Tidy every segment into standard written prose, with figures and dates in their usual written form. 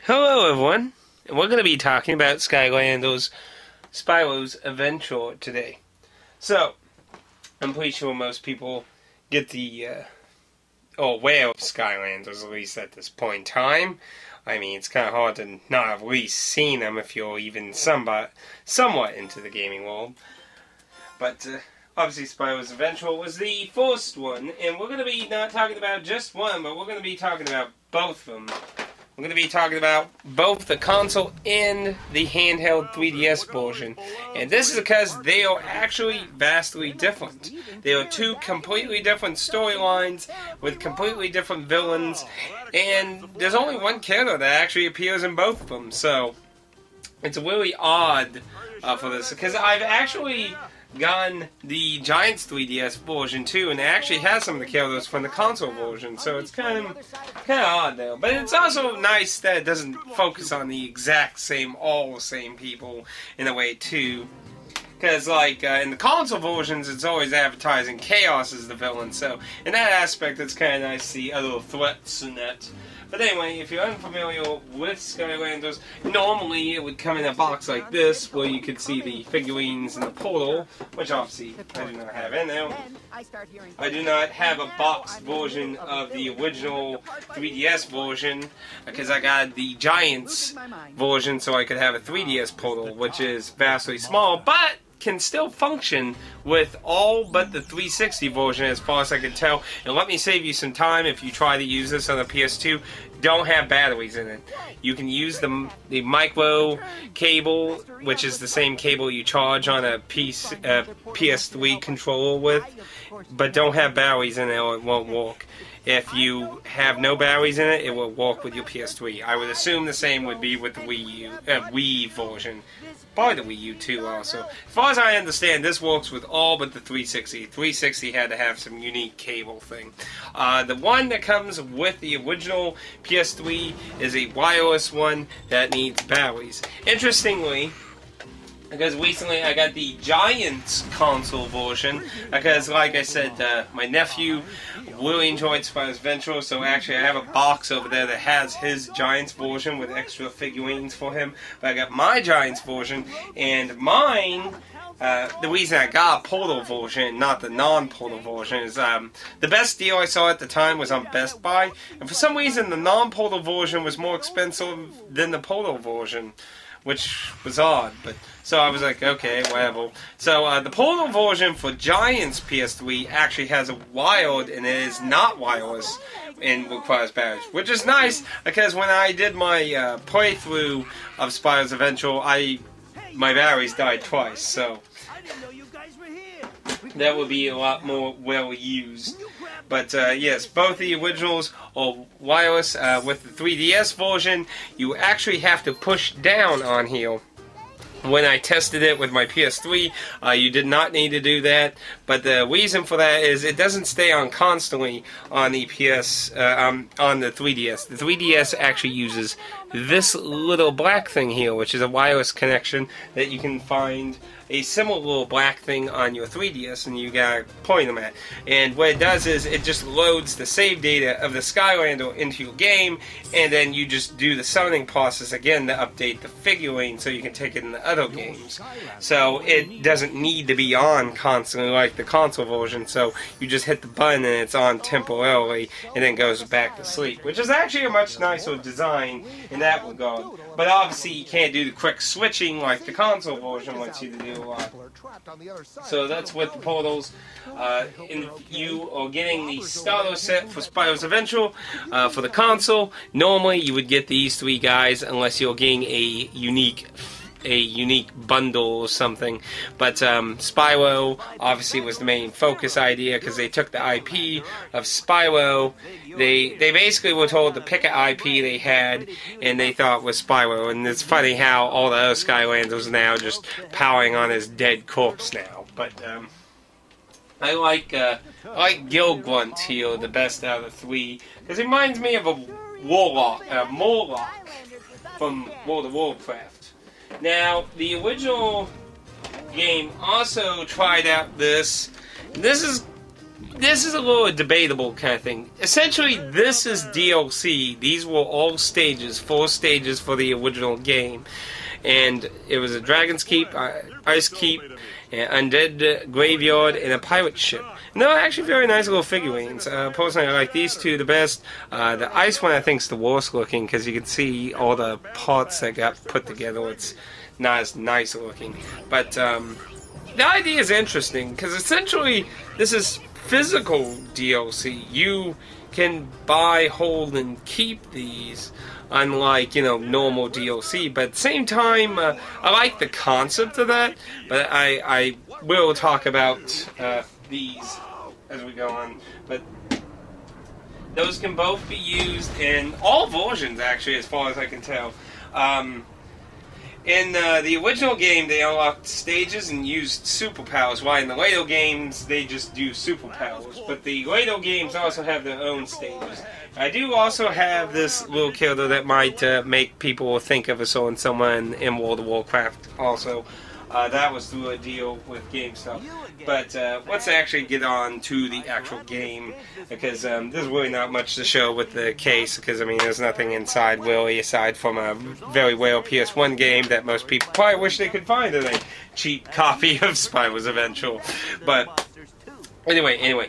Hello everyone, and we're going to be talking about Skylanders Spyro's Adventure today. So, I'm pretty sure most people get the, or aware of Skylanders, at least at this point in time. I mean, it's kind of hard to not have at least seen them if you're even somewhat into the gaming world. But, obviously Spyro's Adventure was the first one, and we're going to be not talking about just one, but we're going to be talking about both of them. We're going to be talking about both the console and the handheld 3DS version. And this is because they are actually vastly different. They are two completely different storylines with completely different villains. And there's only one character that actually appears in both of them. So it's really odd for this. Because I've actually gotten the Giants 3DS version too, and it actually has some of the characters from the console version, so it's kind of odd there. But it's also nice that it doesn't focus on the exact same, all the same people in a way too. Because like in the console versions, it's always advertising Chaos as the villain, so in that aspect, it's kind of nice to see other threats in that. But anyway, if you're unfamiliar with Skylanders, normally it would come in a box like this, where you could see the figurines and the portal, which obviously I do not have in there. I do not have a boxed version of the original 3DS version, because I got the Giants version so I could have a 3DS portal, which is vastly small, but can still function with all but the 360 version as far as I can tell. And let me save you some time if you try to use this on the PS2. Don't have batteries in it. You can use the micro cable, which is the same cable you charge on a PS3 controller with, but don't have batteries in it or it won't work. If you have no batteries in it, it will work with your PS3. I would assume the same would be with the Wii version. Probably the Wii U too also. As far as I understand, this works with all but the 360. 360 had to have some unique cable thing. The one that comes with the original PS3 is a wireless one that needs batteries. Interestingly, because recently I got the Giants console version, because like I said, my nephew really enjoyed Spyro's Adventure, so actually I have a box over there that has his Giants version with extra figurines for him. But I got my Giants version, and mine, the reason I got a Portal version, not the non-Portal version, is the best deal I saw at the time was on Best Buy, and for some reason the non-Portal version was more expensive than the Portal version, which was odd, but so I was like, okay, whatever. So the Portal version for Giants PS3 actually has a wired, and it is not wireless and requires batteries, which is nice because when I did my playthrough of Spyro's Adventure, my batteries died twice, so that would be a lot more well used. But yes, both the originals are wireless. With the 3DS version, you actually have to push down on here. When I tested it with my PS3, you did not need to do that. But the reason for that is it doesn't stay on constantly on the on the 3DS. The 3DS actually uses this little black thing here, which is a wireless connection that you can find a similar little black thing on your 3DS, and you gotta point them at. And what it does is it just loads the save data of the Skylander into your game, and then you just do the summoning process again to update the figurine so you can take it in the other games. So it doesn't need to be on constantly like the console version, so you just hit the button and it's on temporarily and then goes back to sleep, which is actually a much nicer design in that regard. But obviously you can't do the quick switching like the console version wants you to do a lot. So that's with the portals. You are getting the starter set for Spyro's Adventure for the console. Normally you would get these three guys unless you're getting a unique bundle or something, but Spyro obviously was the main focus idea because they took the IP of Spyro. They basically were told to pick an IP they had and they thought was Spyro, and it's funny how all the other Skylanders are now just powering on his dead corpse now. But I like Gil Grunt here the best out of the three because it reminds me of a Morlock from World of Warcraft. Now, the original game also tried out this. This is this is a little debatable kind of thing. Essentially, this is DLC. These were all stages, 4 stages for the original game. And it was a Dragon's Keep, Ice Keep, an Undead Graveyard, and a pirate ship. And they're actually very nice little figurines. Personally, I like these two the best. The ice one I think is the worst looking because you can see all the parts that got put together. It's not as nice looking. But the idea is interesting because essentially this is physical DLC. You can buy, hold, and keep these, unlike, you know, normal DLC. But at the same time, I like the concept of that. But I will talk about these as we go on. But those can both be used in all versions, actually, as far as I can tell. In the original game, they unlocked stages and used superpowers, while in the later games, they just do superpowers. But the later games also have their own stages. I do also have this little killer that might make people think of us on someone in World of Warcraft also. That was through a deal with GameStop. But let's actually get on to the actual game, because there's really not much to show with the case, because I mean there's nothing inside really aside from a very rare PS1 game that most people probably wish they could find in a cheap copy of Spyro's Adventure. But anyway,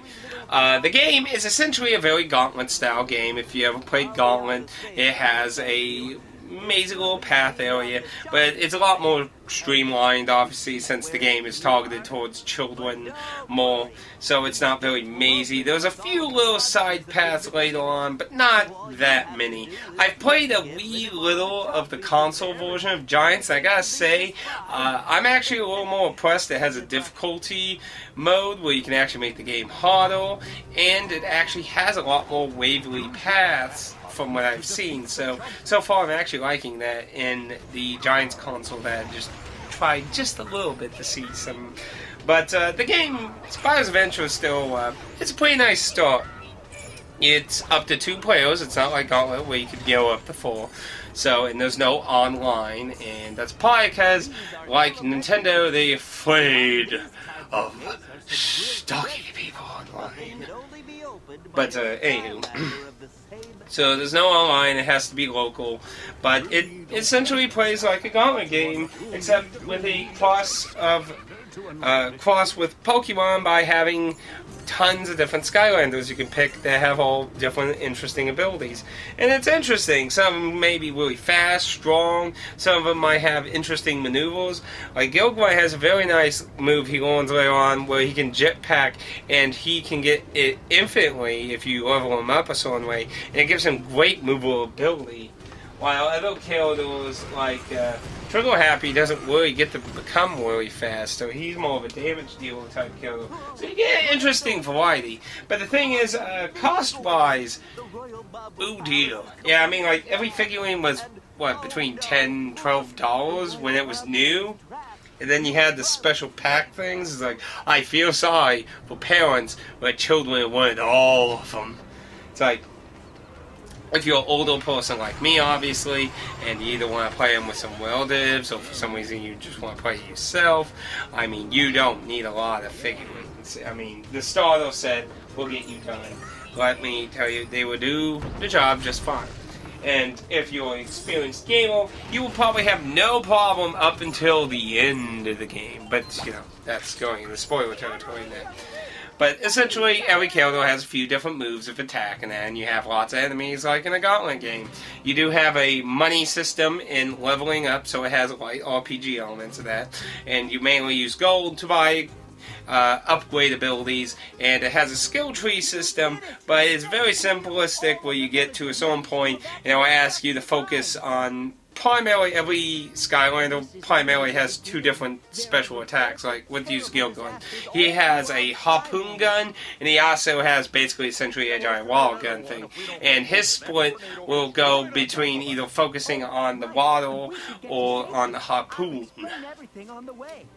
the game is essentially a very Gauntlet style game. If you ever played Gauntlet, it has a amazing little path area, but it's a lot more streamlined, obviously, since the game is targeted towards children more, so it's not very mazy. There's a few little side paths later on, but not that many. I've played a wee little of the console version of Giants, and I gotta say, I'm actually a little more impressed. It has a difficulty mode where you can actually make the game harder, and it actually has a lot more wavery paths from what I've seen. So far I'm actually liking that in the Giants console that I just tried just a little bit to see some. But the game, Spyro's Adventure, is still, it's a pretty nice start. It's up to 2 players. It's not like Gauntlet where you could go up to 4. So, and there's no online, and that's probably because, like Nintendo, they're afraid of stalking people online. But anywho. So there's no online, it has to be local, but it essentially plays like a Gauntlet game, except with a cross with Pokemon by having tons of different Skylanders you can pick that have all different interesting abilities. And it's interesting. Some of them may be really fast, strong. Some of them might have interesting maneuvers. Like Gilgore has a very nice move he learns later on where he can jetpack and he can get it infinitely if you level him up a certain way. And it gives him great movability. While other characters like Trigger Happy doesn't really get to become really fast, so he's more of a damage dealer type killer. So you get an interesting variety. But the thing is, cost-wise, ooh dear. Yeah, I mean, like, every figurine was, what, between $10 and $12 when it was new? And then you had the special pack things. It's like, I feel sorry for parents where children wanted all of them. It's like, if you're an older person like me, obviously, and you either want to play them with some relatives, or for some reason you just want to play it yourself, I mean, you don't need a lot of figurines. I mean, the starter set will get you done. Let me tell you, they will do the job just fine. And if you're an experienced gamer, you will probably have no problem up until the end of the game. But, you know, that's going in the spoiler territory now. But essentially, every character has a few different moves of attack, and you have lots of enemies like in a Gauntlet game. You do have a money system in leveling up, so it has light RPG elements of that. And you mainly use gold to buy upgrade abilities, and it has a skill tree system, but it's very simplistic where you get to a certain point, and it will ask you to focus on primarily, every Skylander primarily has 2 different special attacks, like with use Gilgun. He has a harpoon gun, and he also has basically essentially a giant wall gun thing. And his split will go between either focusing on the water or on the harpoon.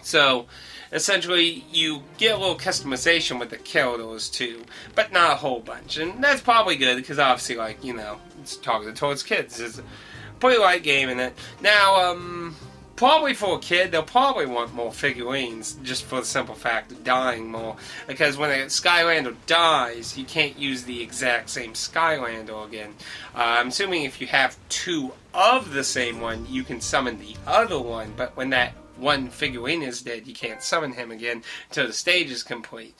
So, essentially, you get a little customization with the characters too, but not a whole bunch. And that's probably good, because obviously, like, you know, it's targeted towards kids. It's a pretty light game in it. Now, probably for a kid, they'll probably want more figurines, just for the simple fact of dying more. Because when a Skylander dies, you can't use the exact same Skylander again. I'm assuming if you have two of the same one, you can summon the other one, but when that one figurine is dead, you can't summon him again until the stage is complete.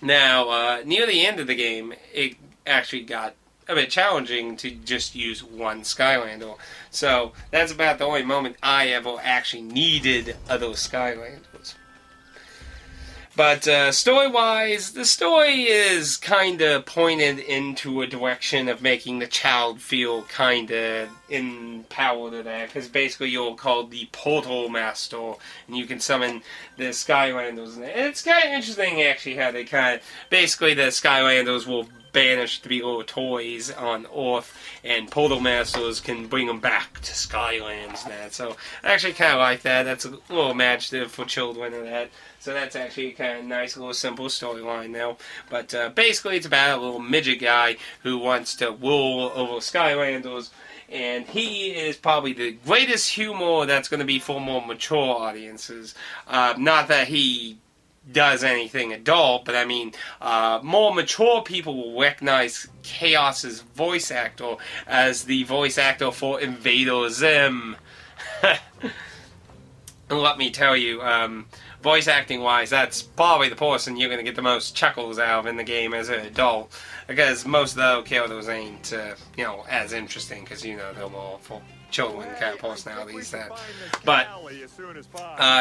Now, near the end of the game, it actually got a bit challenging to just use one Skylander. So that's about the only moment I ever actually needed other Skylanders. But story-wise, the story is kind of pointed into a direction of making the child feel kind of empowered of that. Because basically you're called the Portal Master, and you can summon the Skylanders. And it's kind of interesting, actually, how they kind of... Basically, the Skylanders will banish to be little toys on Earth, and Portal Masters can bring them back to Skylands and that. So I actually kind of like that. That's a little imaginative for children and that. So that's actually a kind of nice little simple storyline now. But basically it's about a little midget guy who wants to rule over Skylanders, and he is probably the greatest humor that's going to be for more mature audiences. Not that he does anything adult, but I mean, more mature people will recognize Chaos's voice actor as the voice actor for Invader Zim. And let me tell you, voice acting wise, that's probably the person you're going to get the most chuckles out of in the game as an adult, because most of the other characters ain't, you know, as interesting, because, you know, they're more for children kind of personalities. That, but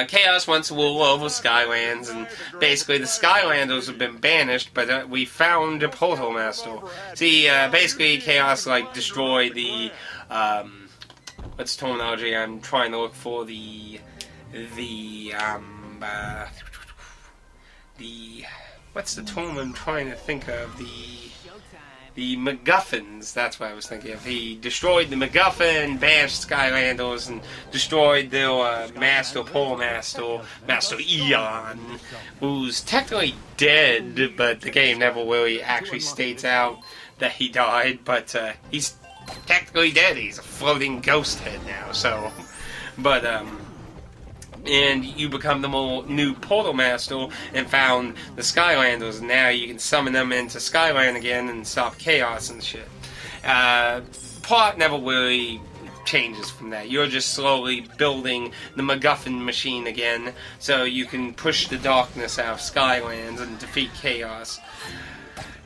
Chaos wants to rule over Skylands, and basically the Skylanders have been banished, but we found a Portal Master. See, basically Chaos like destroyed the what's the terminology I'm trying to look for, the what's the term I'm trying to think of, the MacGuffins, that's what I was thinking of. He destroyed the MacGuffin, banished Skylanders, and destroyed their Master, Portal Master, Master Eon, who's technically dead, but the game never really actually states out that he died, but he's technically dead. He's a floating ghost head now, so... But, and you become the new Portal Master and found the Skylanders, and now you can summon them into Skyland again and stop Chaos and shit. Plot never really changes from that. You're just slowly building the MacGuffin machine again so you can push the darkness out of Skylands and defeat Chaos.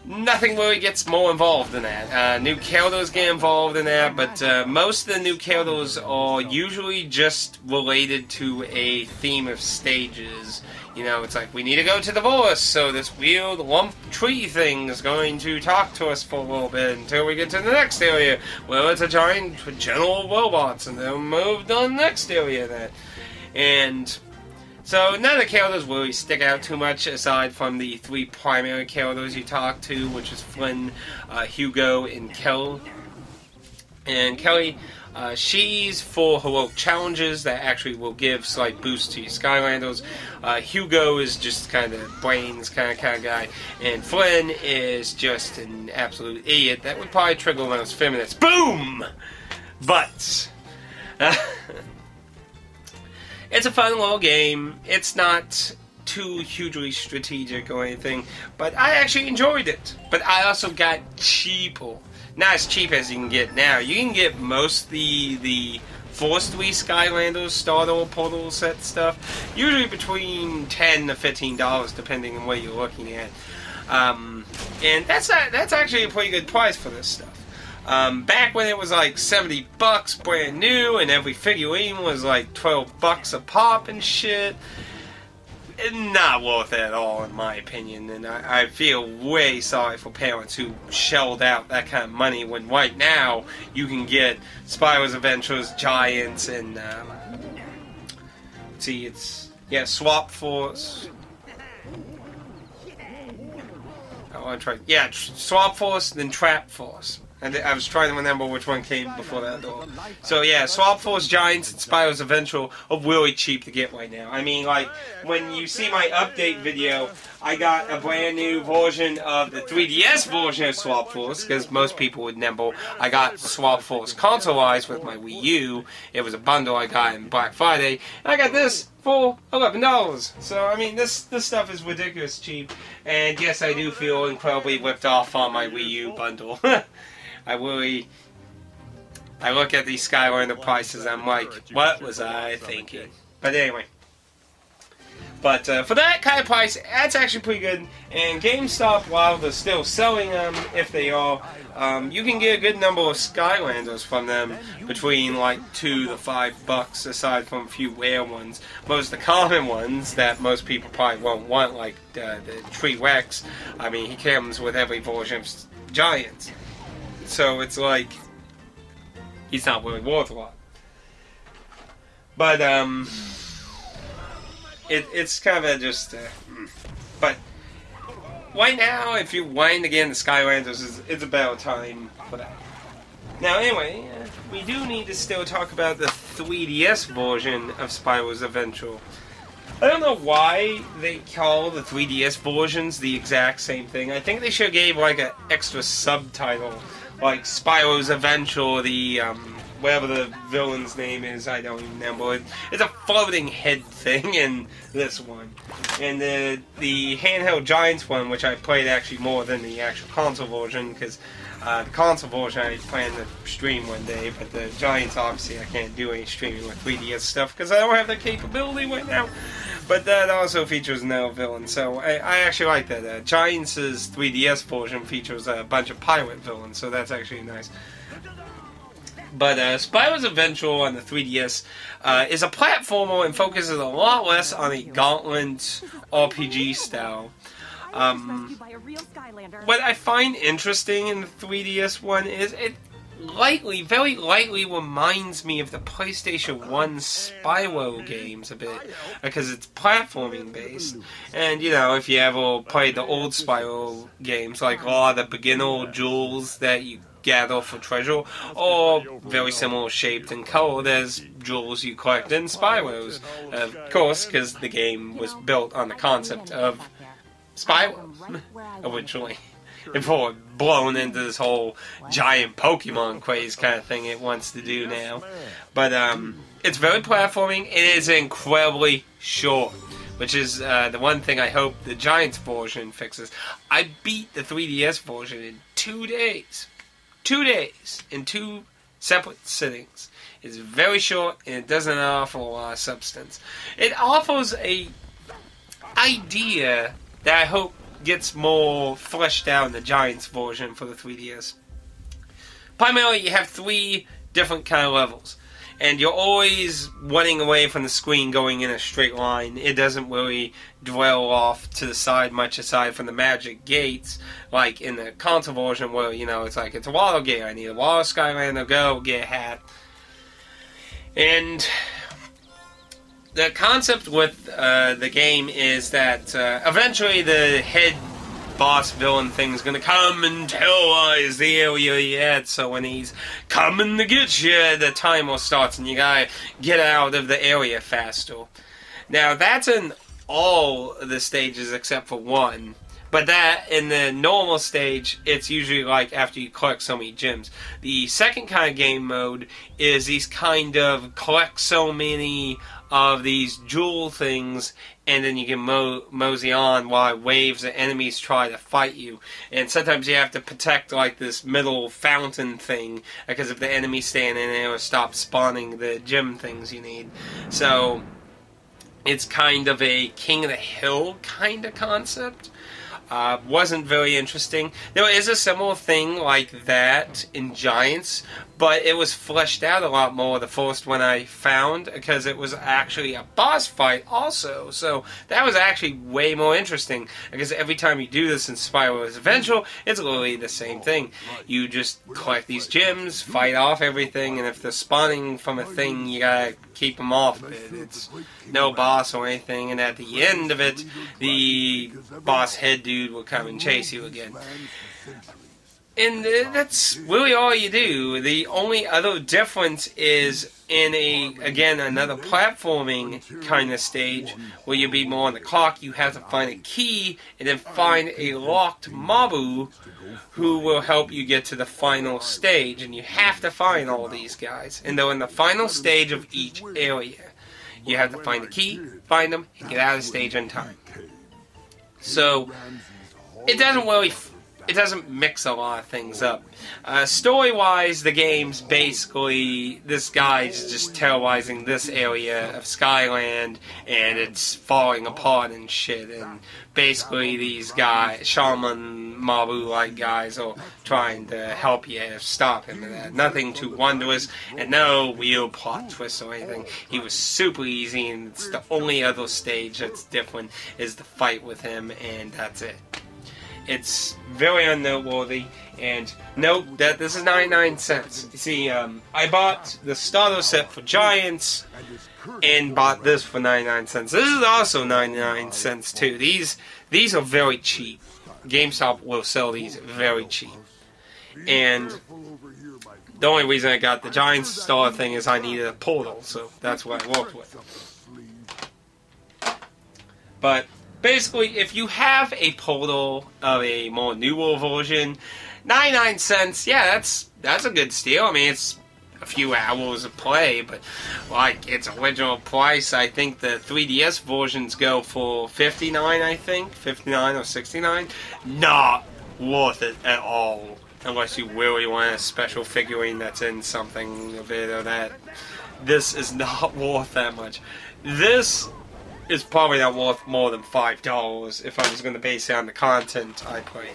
Nothing really gets more involved in that. New characters get involved in that, but most of the new characters are usually just related to a theme of stages. You know, it's like, we need to go to the forest, so this weird lump tree thing is going to talk to us for a little bit until we get to the next area, where it's a giant general robots, and then move to the next area then. And... so none of the characters really stick out too much, aside from the three primary characters you talk to, which is Flynn, Hugo, and Kelly. And Kelly, she's for heroic challenges that actually will give slight boosts to your Skylanders. Hugo is just kind of brains kind of guy. And Flynn is just an absolute idiot that would probably trigger one of those feminists. Boom! But... it's a fun little game. It's not too hugely strategic or anything, but I actually enjoyed it. But I also got cheaper. Not as cheap as you can get now. You can get most of the first three Skylanders starter portal set stuff, usually between $10 to $15, depending on what you're looking at. And that's actually a pretty good price for this stuff. Back when it was like $70 brand new, and every figurine was like $12 a pop and shit, not worth it at all, in my opinion. And I feel way sorry for parents who shelled out that kind of money when right now you can get Spyro's Adventures, Giants, and let's see, it's Swap Force. I want to try, Swap Force, then Trap Force. I was trying to remember which one came before that though. So yeah, Swap Force Giants and Spyro's Eventual are really cheap to get right now. I mean, like, when you see my update video, I got a brand new version of the 3DS version of Swap Force, because most people would remember I got Swap Force consoleized with my Wii U. It was a bundle I got in Black Friday, and I got this for $11. So, I mean, this stuff is ridiculous cheap, and yes, I do feel incredibly ripped off on my Wii U bundle. I look at these Skylander prices, I'm like, what was I thinking? But anyway. But for that kind of price, that's actually pretty good. And GameStop, while they're still selling them, if they are, you can get a good number of Skylanders from them between like $2 to $5, aside from a few rare ones. Most of the common ones that most people probably won't want, like the Tree Rex. I mean, he comes with every version of Giants. So it's like, he's not really worth a lot. But, it's kind of just, but right now, if you wind again the Skylanders, it's about time for that. Now, anyway, we do need to still talk about the 3DS version of Spyro's Adventure. I don't know why they call the 3DS versions the exact same thing. I think they should have gave like an extra subtitle, like Spyro's Adventure, the whatever the villain's name is, I don't even remember. It's a floating head thing in this one. And the handheld Giants one, which I played actually more than the actual console version, because the console version I plan to stream one day, but the Giants, obviously, I can't do any streaming with 3DS stuff, because I don't have the capability right now. But that also features no villain, so I actually like that. Giants' 3DS version features a bunch of pirate villains, so that's actually nice. But Spyro's Adventure on the 3DS is a platformer and focuses a lot less on a gauntlet RPG style. What I find interesting in the 3DS one is it very lightly reminds me of the PlayStation 1 Spyro games a bit, because it's platforming based. And, you know, if you ever played the old Spyro games, like a lot of the beginner jewels that you gather for treasure, or very similar shaped and colored as jewels you collect in Spyro's. Of course, because the game was built on the concept of Spyro, originally. Before blown into this whole giant Pokemon craze kind of thing it wants to do now. But it's very platforming. It is incredibly short, which is the one thing I hope the Giants version fixes. I beat the 3DS version in 2 days. 2 days in 2 separate sittings. It's very short and it doesn't offer a lot of substance. It offers a idea that I hope gets more fleshed out in the Giants version for the 3DS. Primarily, you have 3 different kind of levels, and you're always running away from the screen going in a straight line. It doesn't really dwell off to the side much aside from the magic gates, like in the console version where, you know, it's like, it's a water gate, I need a water Skylander, go, get a hat. And the concept with the game is that eventually the head boss villain thing's gonna come and terrorize the area you're at, so when he's coming to get you, the timer starts and you gotta get out of the area faster. Now, that's in all the stages except for one. But that, in the normal stage, it's usually like after you collect so many gems. The second kind of game mode is these kind of collect so many of these jewel things, and then you can mosey on while waves of enemies try to fight you. And sometimes you have to protect like this middle fountain thing, because if the enemies stand in there, it'll stop spawning the gem things you need. So it's kind of a King of the Hill kind of concept. Wasn't very interesting. There is a similar thing like that in Giants, but it was fleshed out a lot more, the first one I found, because it was actually a boss fight also. So that was actually way more interesting, because every time you do this in Spyro's Adventure, it's literally the same thing. You just collect these gems, fight off everything, and if they're spawning from a thing, you gotta keep them off. It's no boss or anything, and at the end of it, the boss head dude will come and chase you again. And that's really all you do. The only other difference is in another platforming kind of stage where you be more on the clock, you have to find a key and then find a locked Mabu who will help you get to the final stage. And you have to find all these guys. And they're in the final stage of each area. You have to find the key, find them, and get out of the stage in time. So, it doesn't mix a lot of things up. Story-wise, the game's basically, this guy's just terrorizing this area of Skyland, and it's falling apart and shit, and basically these guys, Shaman Mabu-like guys, are trying to help you stop him and that. Nothing too wondrous, and no real plot twist or anything. He was super easy, and it's the only other stage that's different is the fight with him, and that's it. It's very unnoteworthy, and note that this is 99 cents. You see, I bought the starter set for Giants, and bought this for 99 cents. This is also 99 cents too. These are very cheap. GameStop will sell these very cheap. And the only reason I got the Giants starter thing is I needed a portal, so that's what I worked with. But basically, if you have a portal of a more newer version, 99 cents, yeah, that's a good steal. I mean, it's a few hours of play, but like its original price, I think the 3DS versions go for $59, I think, $59 or $69. Not worth it at all, unless you really want a special figurine that's in something of it or that. This is not worth that much. This is probably not worth more than $5 if I was going to base it on the content I played.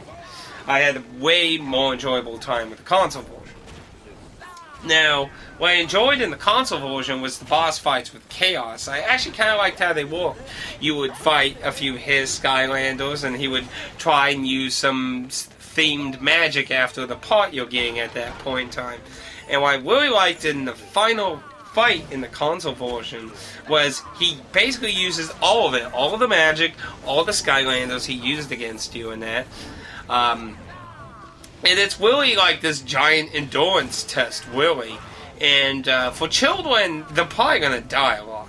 I had a way more enjoyable time with the console version. Now, what I enjoyed in the console version was the boss fights with Chaos. I actually kind of liked how they worked. You would fight a few his Skylanders, and he would try and use some themed magic after the part you're getting at that point in time. And what I really liked in the final fight in the console version was he basically uses all of it, all of the magic, all the Skylanders he used against you in that. And it's really like this giant endurance test, really. And for children, they're probably going to die a lot.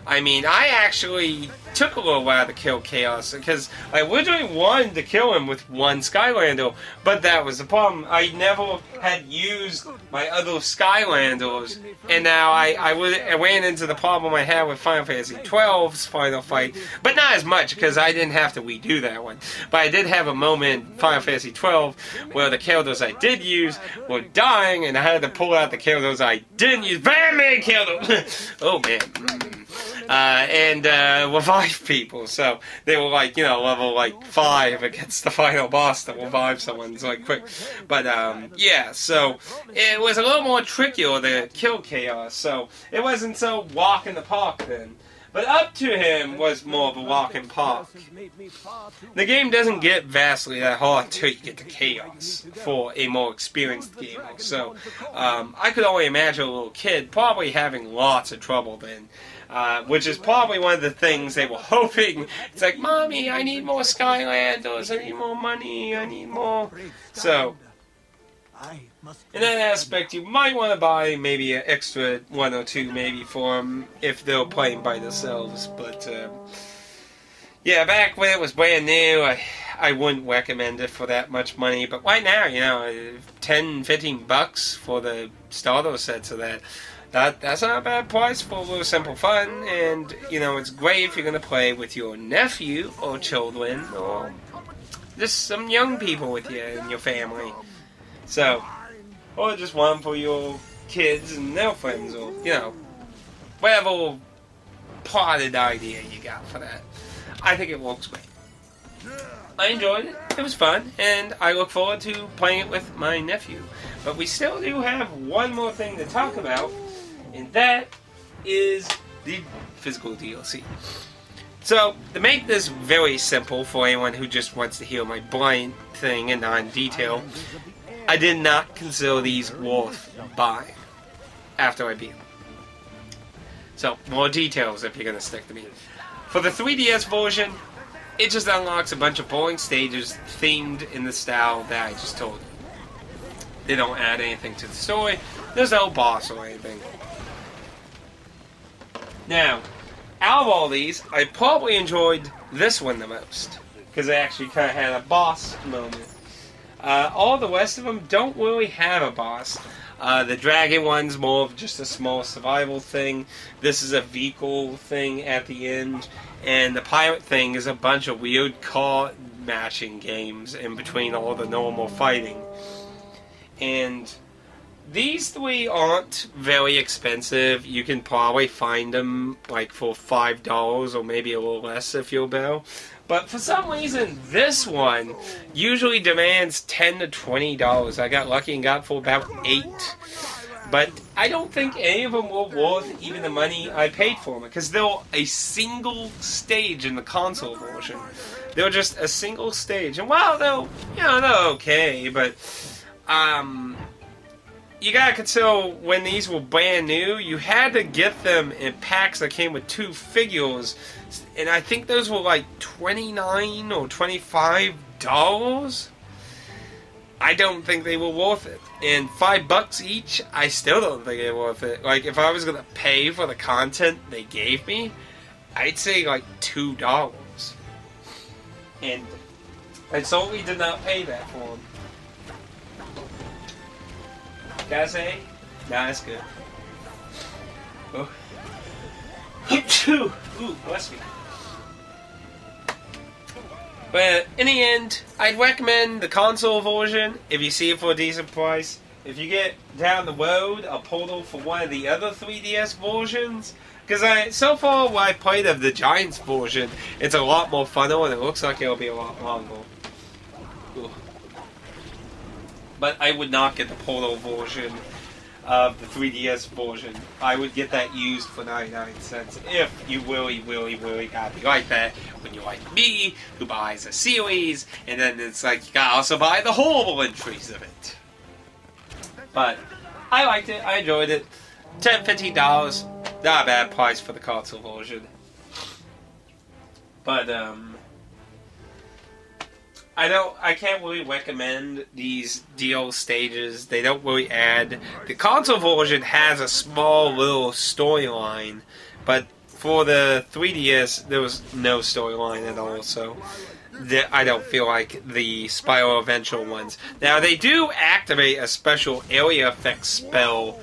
I mean, I actually took a little while to kill Chaos, because I originally wanted to kill him with one Skylander, but that was the problem. I never had used my other Skylanders, and now I ran into the problem I had with Final Fantasy XII's final fight, but not as much, because I didn't have to redo that one. But I did have a moment in Final Fantasy XII where the characters I did use were dying, and I had to pull out the characters I didn't use. Batman killed them! Oh man. And revive people, so they were like, you know, level like 5 against the final boss to revive someone. It's like quick, but yeah. So it was a little more trickier to kill Chaos. So it wasn't so walk in the park then. But up to him was more of a walk in park. The game doesn't get vastly that hard until you get to Chaos for a more experienced gamer. So I could only imagine a little kid probably having lots of trouble then. Which is probably one of the things they were hoping. It's like, Mommy, I need more Skylanders, I need more money, I need more. So, in that aspect, you might want to buy maybe an extra one or two maybe for them if they're playing by themselves. But, yeah, back when it was brand new, I wouldn't recommend it for that much money. But right now, you know, $10, $15 for the starter sets of that. That's not a bad price for a little simple fun, and, you know, it's great if you're going to play with your nephew or children, or just some young people with you and your family. So, or just one for your kids and their friends, or, you know, whatever plotted idea you got for that. I think it works great. I enjoyed it, it was fun, and I look forward to playing it with my nephew. But we still do have one more thing to talk about, and that is the physical DLC. So, to make this very simple for anyone who just wants to hear my blind thing and not in detail, I did not consider these worth buying after I beat them. So, more details if you're going to stick to me. For the 3DS version, it just unlocks a bunch of boring stages themed in the style that I just told you. They don't add anything to the story. There's no boss or anything. Now, out of all these, I probably enjoyed this one the most. Because I actually kind of had a boss moment. All the rest of them don't really have a boss. The dragon one's more of just a small survival thing. This is a vehicle thing at the end. And the pirate thing is a bunch of weird card matching games in between all the normal fighting. And these three aren't very expensive. You can probably find them like for $5 or maybe a little less if you'll bill. But for some reason, this one usually demands $10 to $20. I got lucky and got for about $8. But I don't think any of them were worth even the money I paid for them, because they're a single stage in the console version. They're just a single stage, and while they're okay, but you gotta consider when these were brand new, you had to get them in packs that came with 2 figures, and I think those were like $29 or $25. I don't think they were worth it. And $5 each, I still don't think they're worth it. Like, if I was gonna pay for the content they gave me, I'd say like $2. And I certainly did not pay that for them. Gotta say, nah, that's good. Oh. Ooh, bless me. But in the end, I'd recommend the console version if you see it for a decent price. If you get down the road a portal for one of the other 3DS versions, because so far what I played of the Giants version, it's a lot more funner and it looks like it'll be a lot longer. Ooh. But I would not get the portal version of the 3DS version. I would get that used for 99 cents if you really, really, really gotta be like that when you're like me, who buys a series, and then it's like you gotta also buy the whole entries of it. But I liked it, I enjoyed it. $10, $15, not a bad price for the console version. But I can't really recommend these DL stages. They don't really add. The console version has a small little storyline, but for the 3DS, there was no storyline at all, so I don't feel like the Spyro Adventure ones. Now, they do activate a special area effect spell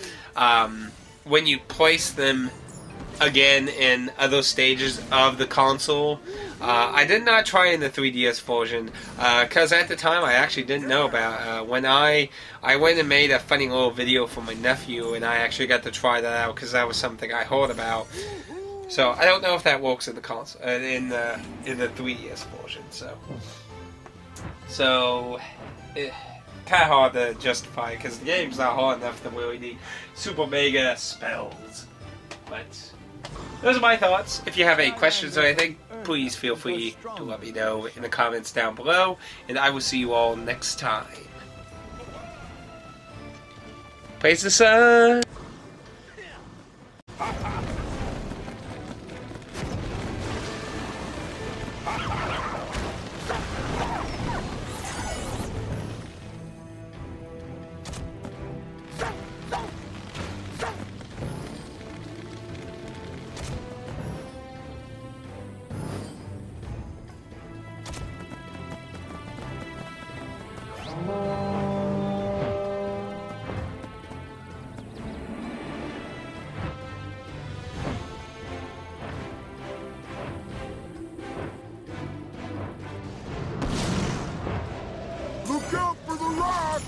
when you place them again in other stages of the console. I did not try in the 3DS version, because at the time I actually didn't know about when I went and made a funny little video for my nephew, and I actually got to try that out, because that was something I heard about. So I don't know if that works in the console, in the 3DS version, so kind of hard to justify, because the game's not hard enough to really need super mega spells. But those are my thoughts. If you have any questions or anything, please feel free to let me know in the comments down below, and I will see you all next time. Praise the sun! Look out for the rocks!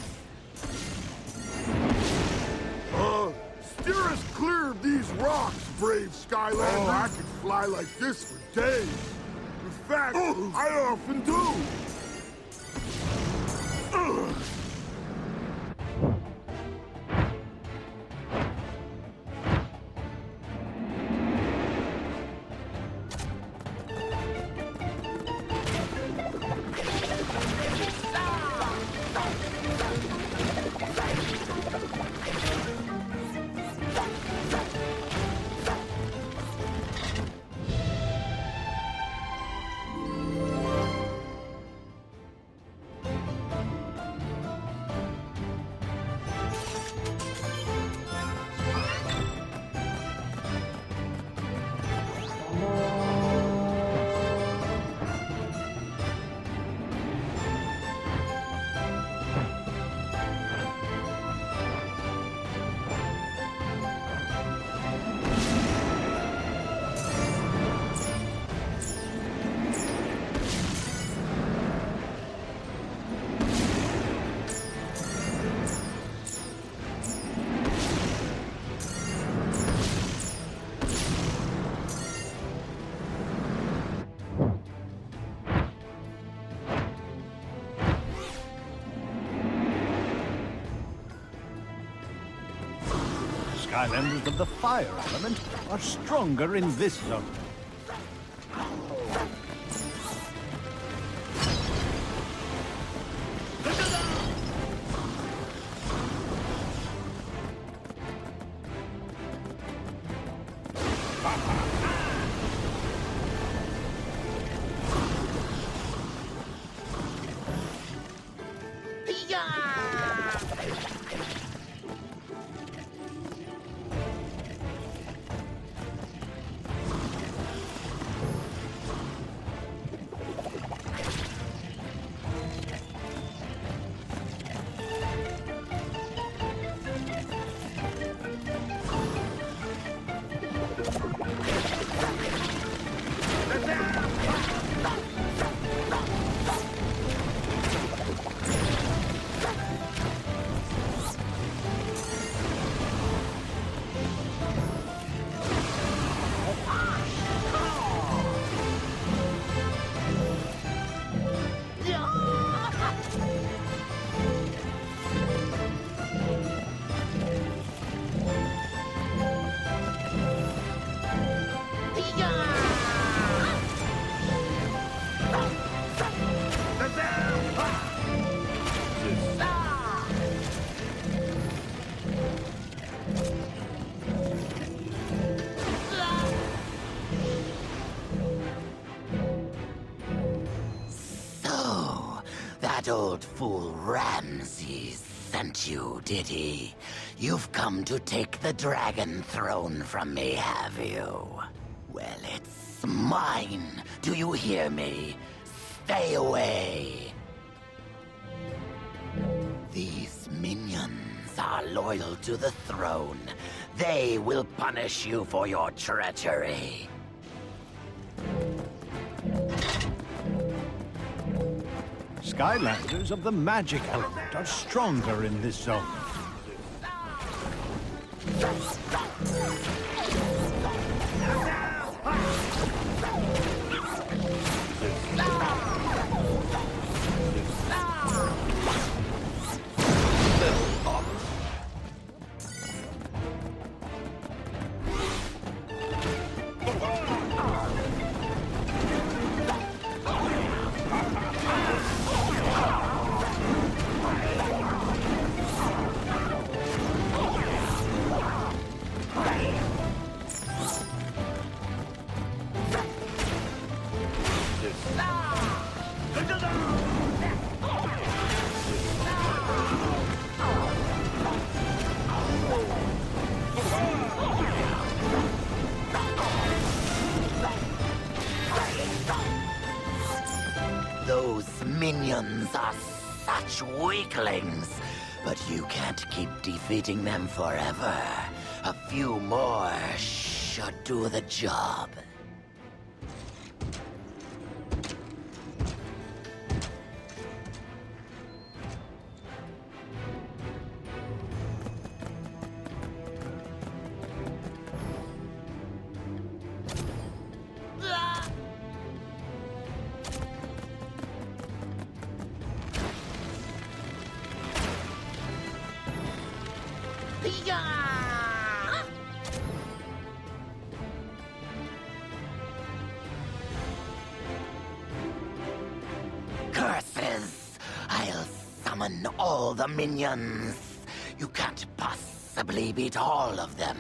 Steer us clear of these rocks, brave Skylanders. Oh, I could fly like this for days. In fact, I often do. Skylanders of the fire element are stronger in this zone. That old fool Ramses sent you, did he? You've come to take the dragon throne from me, have you? Well, it's mine. Do you hear me? Stay away. These minions are loyal to the throne. They will punish you for your treachery. Skylanders of the magic element are stronger in this zone. Those minions are such weaklings, but you can't keep defeating them forever. A few more should do the job. Curses! I'll summon all the minions. You can't possibly beat all of them.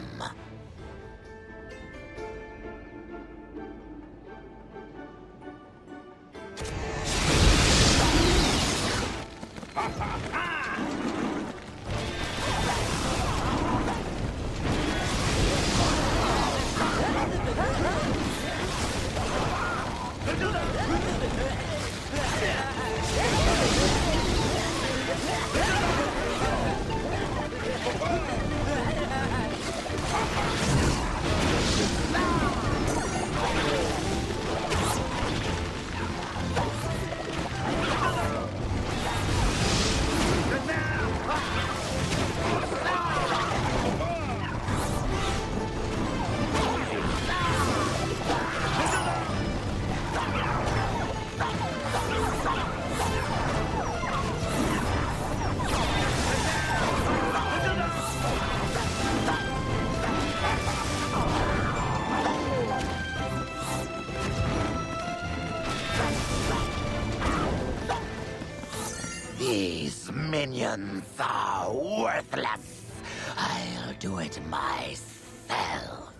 minions are worthless. I'll do it myself.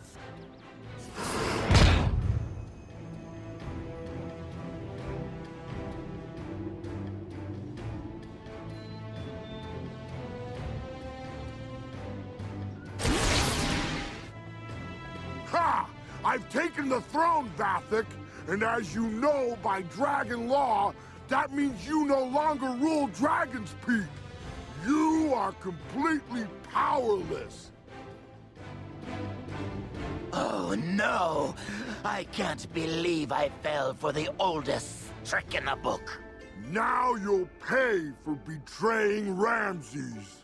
Ha! I've taken the throne, Vathek, and as you know by dragon law, that means you no longer rule Dragon's Peak. You are completely powerless. Oh no! I can't believe I fell for the oldest trick in the book. Now you'll pay for betraying Ramses.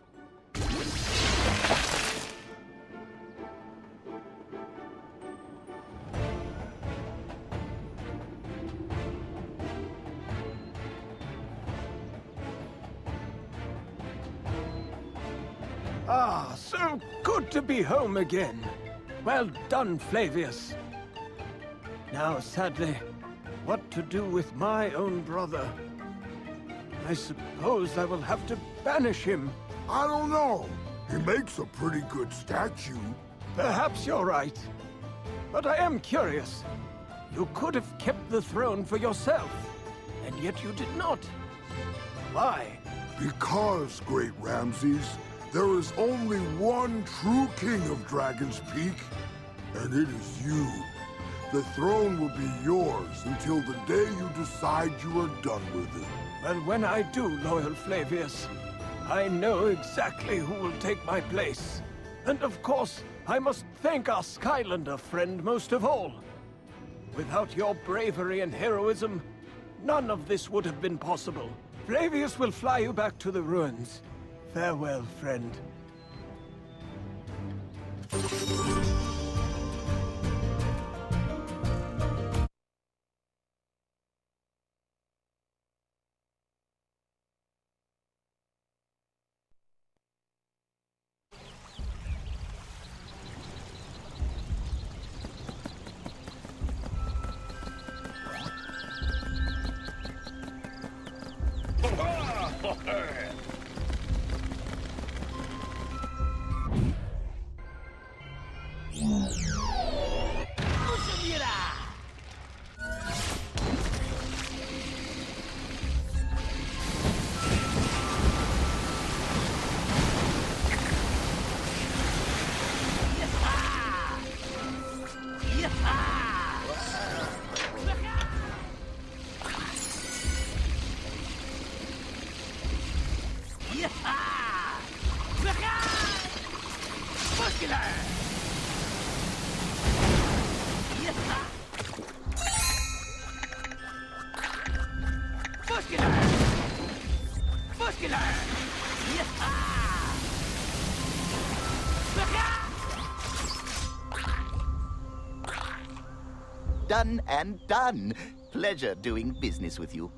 Ah, so good to be home again. Well done, Flavius. Now, sadly, what to do with my own brother? I suppose I will have to banish him. I don't know. He makes a pretty good statue. Perhaps you're right. But I am curious. You could have kept the throne for yourself, and yet you did not. Why? Because, great Ramses, there is only one true king of Dragon's Peak, and it is you. The throne will be yours until the day you decide you are done with it. Well, when I do, loyal Flavius, I know exactly who will take my place. And of course, I must thank our Skylander friend most of all. Without your bravery and heroism, none of this would have been possible. Flavius will fly you back to the ruins. Farewell, friend. Done and done. Pleasure doing business with you.